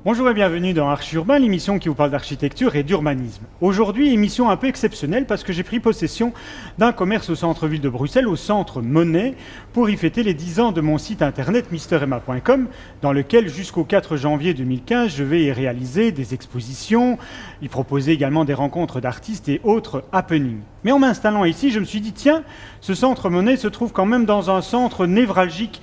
Bonjour et bienvenue dans Archi Urbain, l'émission qui vous parle d'architecture et d'urbanisme. Aujourd'hui, émission un peu exceptionnelle parce que j'ai pris possession d'un commerce au centre-ville de Bruxelles, au centre Monet, pour y fêter les 10 ans de mon site internet MrEmma.com, dans lequel jusqu'au 4 janvier 2015, je vais y réaliser des expositions, y proposer également des rencontres d'artistes et autres happenings. Mais en m'installant ici, je me suis dit, tiens, ce centre Monet se trouve quand même dans un centre névralgique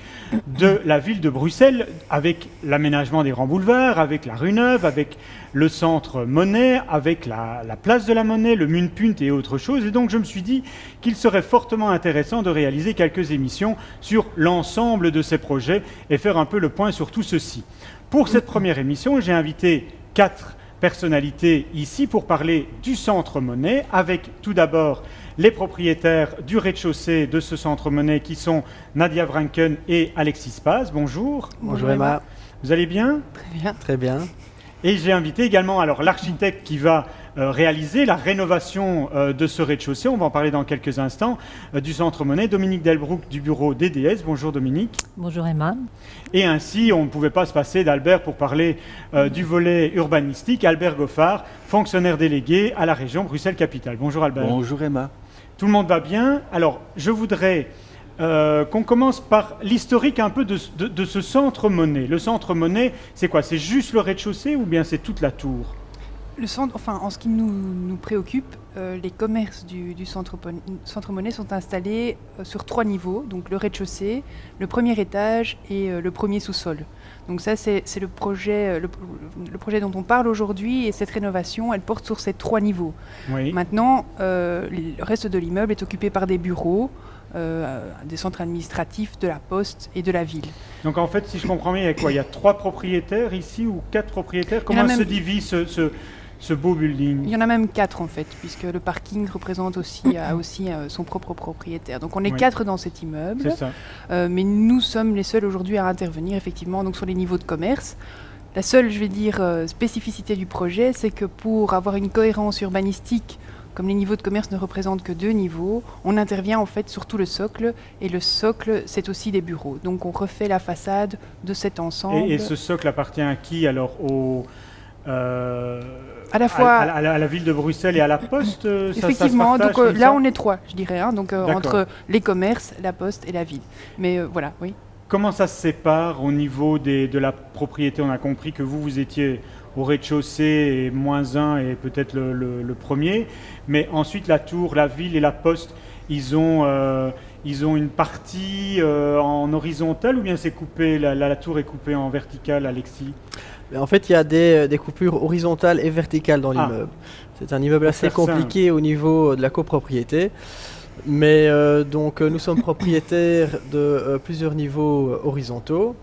de la ville de Bruxelles, avec l'aménagement des grands boulevards, avec la rue Neuve, avec le centre Monet, avec la place de la Monnaie, le Munpunt et autres choses. Et donc je me suis dit qu'il serait fortement intéressant de réaliser quelques émissions sur l'ensemble de ces projets et faire un peu le point sur tout ceci. Pour cette première émission, j'ai invité 4 personnalités ici pour parler du centre Monet, avec tout d'abord les propriétaires du rez-de-chaussée de ce centre Monet qui sont Nadia Vranken et Alexis Paz. Bonjour. Bonjour Emma. Vous allez bien ? Très bien. Très bien. Et j'ai invité également alors l'architecte qui va réaliser la rénovation de ce rez-de-chaussée, on va en parler dans quelques instants, du centre Monet, Dominique Delbrouck du bureau DDS. Bonjour Dominique. Bonjour Emma. Et ainsi, on ne pouvait pas se passer d'Albert pour parler du volet urbanistique. Albert Goffard, fonctionnaire délégué à la région Bruxelles-Capitale. Bonjour Albert. Bonjour Emma. Tout le monde va bien. Alors, je voudrais qu'on commence par l'historique un peu de ce centre Monet. Le centre Monet, c'est quoi ? C'est juste le rez-de-chaussée ou bien c'est toute la tour ? Le centre, enfin, en ce qui nous préoccupe, les commerces du centre Monet sont installés sur 3 niveaux, donc le rez-de-chaussée, le premier étage et le premier sous-sol. Donc ça, c'est le projet dont on parle aujourd'hui, et cette rénovation, elle porte sur ces 3 niveaux. Oui. Maintenant, le reste de l'immeuble est occupé par des bureaux, des centres administratifs de la Poste et de la ville. Donc en fait, si je comprends bien, il y a quoi ? Il y a 3 propriétaires ici ou 4 propriétaires ? Comment se divise ce beau building ? Il y en a même 4 en fait, puisque le parking a aussi son propre propriétaire. Donc on est 4 dans cet immeuble. C'est ça. Mais nous sommes les seuls aujourd'hui à intervenir effectivement donc sur les niveaux de commerce. La seule, je vais dire, spécificité du projet, c'est que pour avoir une cohérence urbanistique, comme les niveaux de commerce ne représentent que 2 niveaux, on intervient en fait sur tout le socle, et le socle, c'est aussi des bureaux. Donc on refait la façade de cet ensemble. Et ce socle appartient à qui alors à la fois à la ville de Bruxelles et à la Poste. Effectivement, ça se donc partage là ça on est 3, je dirais, hein, donc entre les commerces, la Poste et la ville. Mais voilà, oui. Comment ça se sépare au niveau de la propriété ? On a compris que vous étiez au rez-de-chaussée et -1 et peut-être le premier, mais ensuite la tour, la ville et la Poste, ils ont une partie en horizontale ou bien c'est coupé, la tour est coupée en verticale, Alexis ? En fait, il y a des coupures horizontales et verticales dans l'immeuble. C'est un immeuble assez compliqué au niveau de la copropriété. Mais donc nous sommes propriétaires de plusieurs niveaux horizontaux.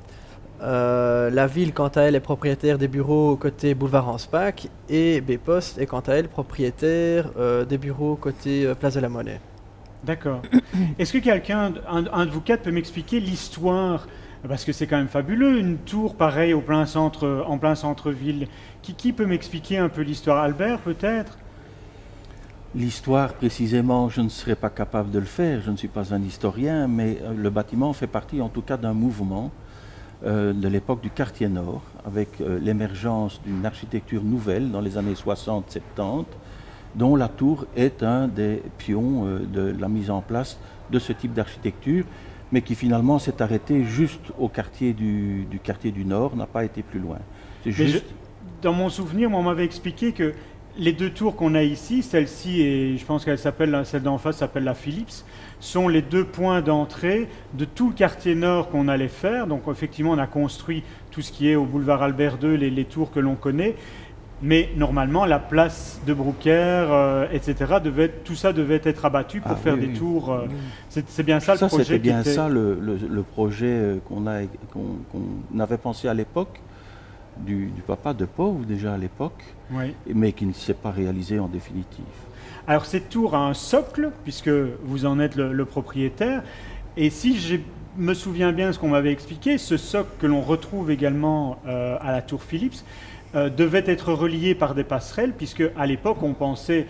La ville, quant à elle, est propriétaire des bureaux côté boulevard Anspach, et B-Post est, quant à elle, propriétaire des bureaux côté place de la Monnaie. D'accord. Est-ce que quelqu'un, un de vous 4, peut m'expliquer l'histoire ? Parce que c'est quand même fabuleux, une tour pareille en plein centre-ville. Qui peut m'expliquer un peu l'histoire ? Albert, peut-être ? L'histoire, précisément, je ne serais pas capable de le faire. Je ne suis pas un historien, mais le bâtiment fait partie en tout cas d'un mouvement de l'époque du quartier nord, avec l'émergence d'une architecture nouvelle dans les années 60-70, dont la tour est un des pions de la mise en place de ce type d'architecture, mais qui finalement s'est arrêté juste au quartier du quartier du Nord, n'a pas été plus loin. C'est juste... Dans mon souvenir, on m'avait expliqué que les 2 tours qu'on a ici, celle-ci et je pense celle d'en face s'appelle la Philips, sont les 2 points d'entrée de tout le quartier nord qu'on allait faire. Donc effectivement, on a construit tout ce qui est au boulevard Albert II, les tours que l'on connaît. Mais normalement, la place de Brouckère, etc., tout ça devait être abattu pour faire des tours. C'est bien ça le projet. C'était bien ça le projet qu'on avait pensé à l'époque, du papa de Pau déjà à l'époque, mais qui ne s'est pas réalisé en définitive. Alors cette tour a un socle, puisque vous en êtes le propriétaire, et si je me souviens bien de ce qu'on m'avait expliqué, ce socle que l'on retrouve également à la tour Philips, devaient être reliées par des passerelles, puisque à l'époque on pensait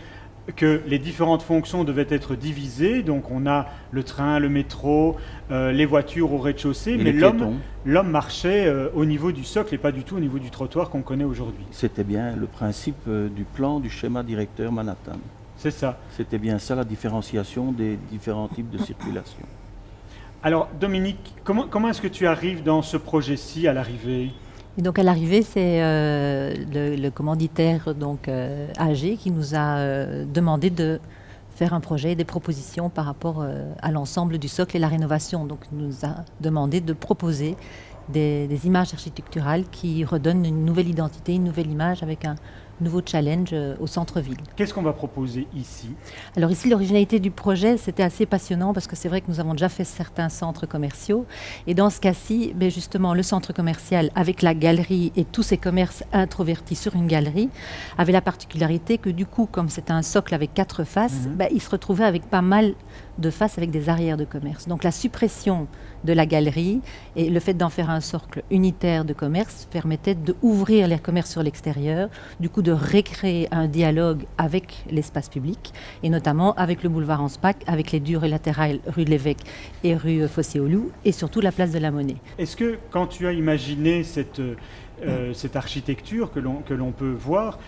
que les différentes fonctions devaient être divisées. Donc on a le train, le métro, les voitures au rez-de-chaussée, mais l'homme marchait au niveau du socle et pas du tout au niveau du trottoir qu'on connaît aujourd'hui. C'était bien le principe du plan, du schéma directeur Manhattan. C'est ça. C'était bien ça la différenciation des différents types de circulation. Alors Dominique, comment est-ce que tu arrives dans ce projet-ci à l'arrivée ? Et donc à l'arrivée, c'est le commanditaire donc AG qui nous a demandé de faire un projet, des propositions par rapport à l'ensemble du socle et la rénovation. Donc il nous a demandé de proposer des images architecturales qui redonnent une nouvelle identité, une nouvelle image avec un nouveau challenge au centre-ville. Qu'est-ce qu'on va proposer ici ? Alors ici, l'originalité du projet, c'était assez passionnant parce que c'est vrai que nous avons déjà fait certains centres commerciaux. Et dans ce cas-ci, justement, le centre commercial avec la galerie et tous ces commerces introvertis sur une galerie avait la particularité que du coup, comme c'était un socle avec 4 faces, il se retrouvait avec pas mal de faces avec des arrières de commerce. Donc la suppression de la galerie et le fait d'en faire un socle unitaire de commerce permettait d'ouvrir les commerces sur l'extérieur, du coup de recréer un dialogue avec l'espace public et notamment avec le boulevard Anspach, avec les deux rues latérales, rue de l'Évêque et rue Fossé-au-Loup et surtout la place de la Monnaie. Est-ce que quand tu as imaginé cette architecture que l'on peut voir,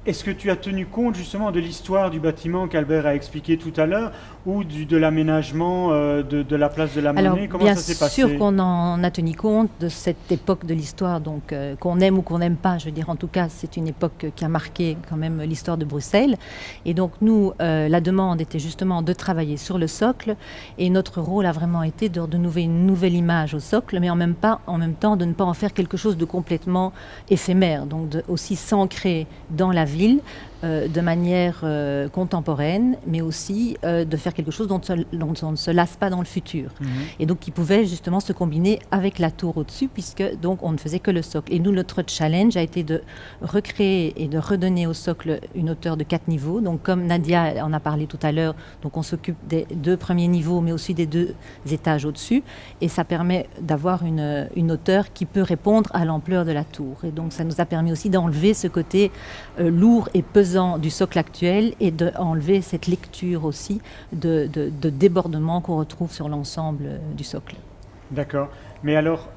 est-ce que tu as tenu compte justement de l'histoire du bâtiment qu'Albert a expliqué tout à l'heure ou de l'aménagement de la place de la Monnaie? Alors, comment ça s'est passé? Bien sûr qu'on en a tenu compte de cette époque de l'histoire, donc qu'on aime ou qu'on n'aime pas, je veux dire, en tout cas, c'est une époque qui a marqué quand même l'histoire de Bruxelles. Et donc, nous, la demande était justement de travailler sur le socle et notre rôle a vraiment été de renouveler une nouvelle image au socle, mais en même temps de ne pas en faire quelque chose de complètement éphémère, donc de aussi s'ancrer dans la ville de manière contemporaine, mais aussi de faire quelque chose dont on ne se lasse pas dans le futur. Et donc qui pouvait justement se combiner avec la tour au-dessus, puisque donc on ne faisait que le socle. Et nous, notre challenge a été de recréer et de redonner au socle une hauteur de 4 niveaux. Donc comme Nadia en a parlé tout à l'heure, donc on s'occupe des 2 premiers niveaux, mais aussi des 2 étages au-dessus. Et ça permet d'avoir une hauteur qui peut répondre à l'ampleur de la tour. Et donc ça nous a permis aussi d'enlever ce côté lourd et pesant du socle actuel et d'enlever cette lecture aussi de débordement qu'on retrouve sur l'ensemble du socle. D'accord. Mais alors,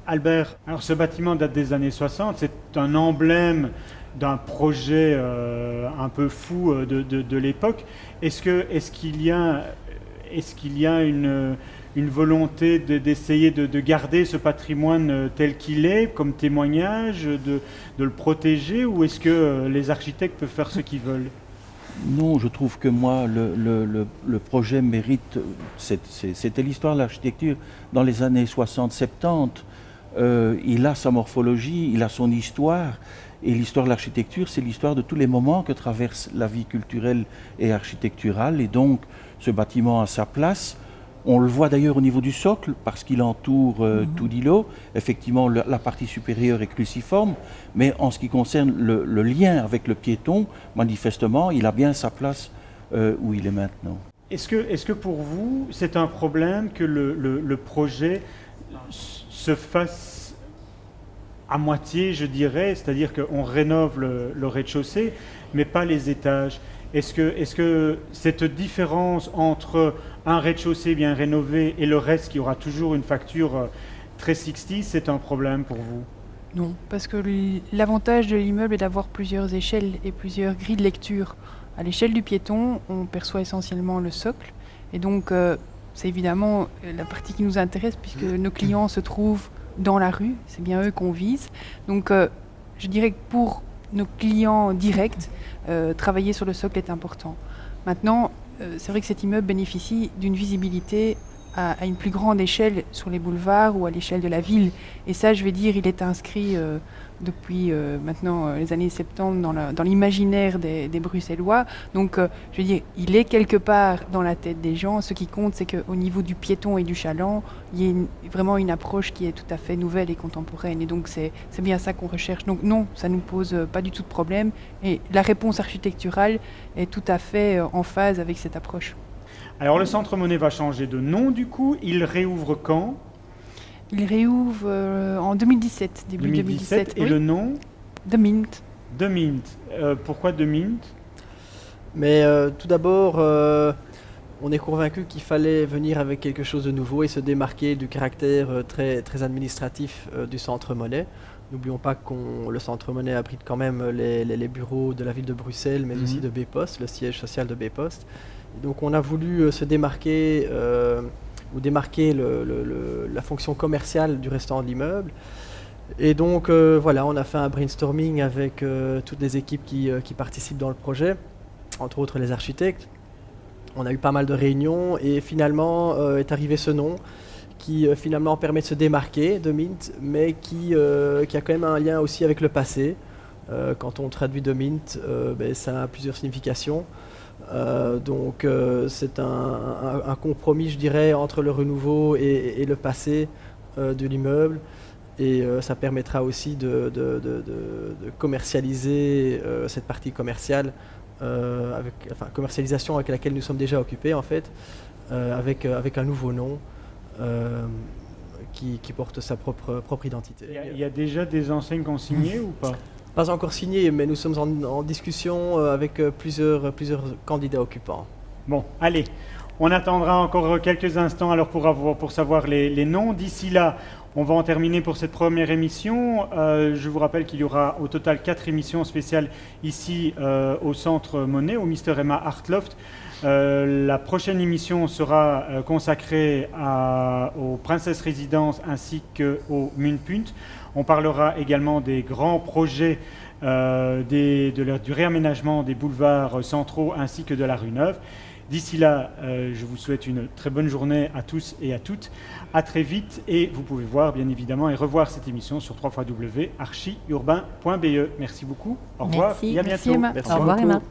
Albert, ce bâtiment date des années 60, c'est un emblème d'un projet un peu fou de l'époque. Est-ce qu'il y a une volonté d'essayer de garder ce patrimoine tel qu'il est, comme témoignage, de le protéger, ou est-ce que les architectes peuvent faire ce qu'ils veulent? Non, je trouve que moi, le projet mérite... C'était l'histoire de l'architecture dans les années 60-70. Il a sa morphologie, il a son histoire. Et l'histoire de l'architecture, c'est l'histoire de tous les moments que traverse la vie culturelle et architecturale. Et donc, ce bâtiment a sa place. On le voit d'ailleurs au niveau du socle, parce qu'il entoure tout d'îlot. Effectivement, la partie supérieure est cruciforme, mais en ce qui concerne le lien avec le piéton, manifestement, il a bien sa place où il est maintenant. Est-ce que pour vous, c'est un problème que le projet se fasse à moitié, je dirais, c'est-à-dire qu'on rénove le rez-de-chaussée, mais pas les étages? Est-ce que cette différence entre un rez-de-chaussée bien rénové et le reste qui aura toujours une facture très 60, c'est un problème pour vous? Non, parce que l'avantage de l'immeuble est d'avoir plusieurs échelles et plusieurs grilles de lecture. À l'échelle du piéton, on perçoit essentiellement le socle. Et donc, c'est évidemment la partie qui nous intéresse puisque nos clients se trouvent dans la rue. C'est bien eux qu'on vise. Donc, je dirais que pour nos clients directs, travailler sur le socle est important. Maintenant, c'est vrai que cet immeuble bénéficie d'une visibilité à une plus grande échelle sur les boulevards ou à l'échelle de la ville. Et ça, je vais dire, il est inscrit depuis maintenant les années 70 dans l'imaginaire des Bruxellois. Donc, je veux dire, il est quelque part dans la tête des gens. Ce qui compte, c'est qu'au niveau du piéton et du chaland, il y ait vraiment une approche qui est tout à fait nouvelle et contemporaine. Et donc, c'est bien ça qu'on recherche. Donc non, ça ne nous pose pas du tout de problème. Et la réponse architecturale est tout à fait en phase avec cette approche. Alors, le Centre Monnaie va changer de nom, du coup. Il réouvre quand? Il réouvre en 2017, début 2017. Et oui. le nom The Mint. The Mint. Pourquoi The Mint? Mais tout d'abord, on est convaincu qu'il fallait venir avec quelque chose de nouveau et se démarquer du caractère très, très administratif du Centre Monnaie. N'oublions pas que le Centre Monnaie abrite quand même les bureaux de la ville de Bruxelles, mais aussi de B-Post, le siège social de B-Post. Donc on a voulu se démarquer ou démarquer la fonction commerciale du restant de l'immeuble. Et donc voilà, on a fait un brainstorming avec toutes les équipes qui participent dans le projet, entre autres les architectes. On a eu pas mal de réunions et finalement est arrivé ce nom qui finalement permet de se démarquer de Mint, mais qui a quand même un lien aussi avec le passé. Quand on traduit de Mint, ça a plusieurs significations. Donc c'est un compromis, je dirais, entre le renouveau et le passé de l'immeuble. Et ça permettra aussi de commercialiser cette partie commerciale, commercialisation avec laquelle nous sommes déjà occupés en fait, avec un nouveau nom qui porte sa propre identité. Il y a déjà des enseignes qui ont signé ou pas? Pas encore signé, mais nous sommes en discussion avec plusieurs candidats occupants. Bon, allez, on attendra encore quelques instants alors pour savoir les noms. D'ici là, on va en terminer pour cette première émission. Je vous rappelle qu'il y aura au total 4 émissions spéciales ici au Centre Monnaie, au Mr. Emma Art Loft. La prochaine émission sera consacrée aux Princess Residences ainsi qu'au Muntpunt. On parlera également des grands projets du réaménagement des boulevards centraux ainsi que de la rue Neuve. D'ici là, je vous souhaite une très bonne journée à tous et à toutes. À très vite et vous pouvez voir bien évidemment et revoir cette émission sur www.archiurbain.be. Merci beaucoup. Au revoir et à bientôt. Merci Emma. Merci Au revoir beaucoup. Emma.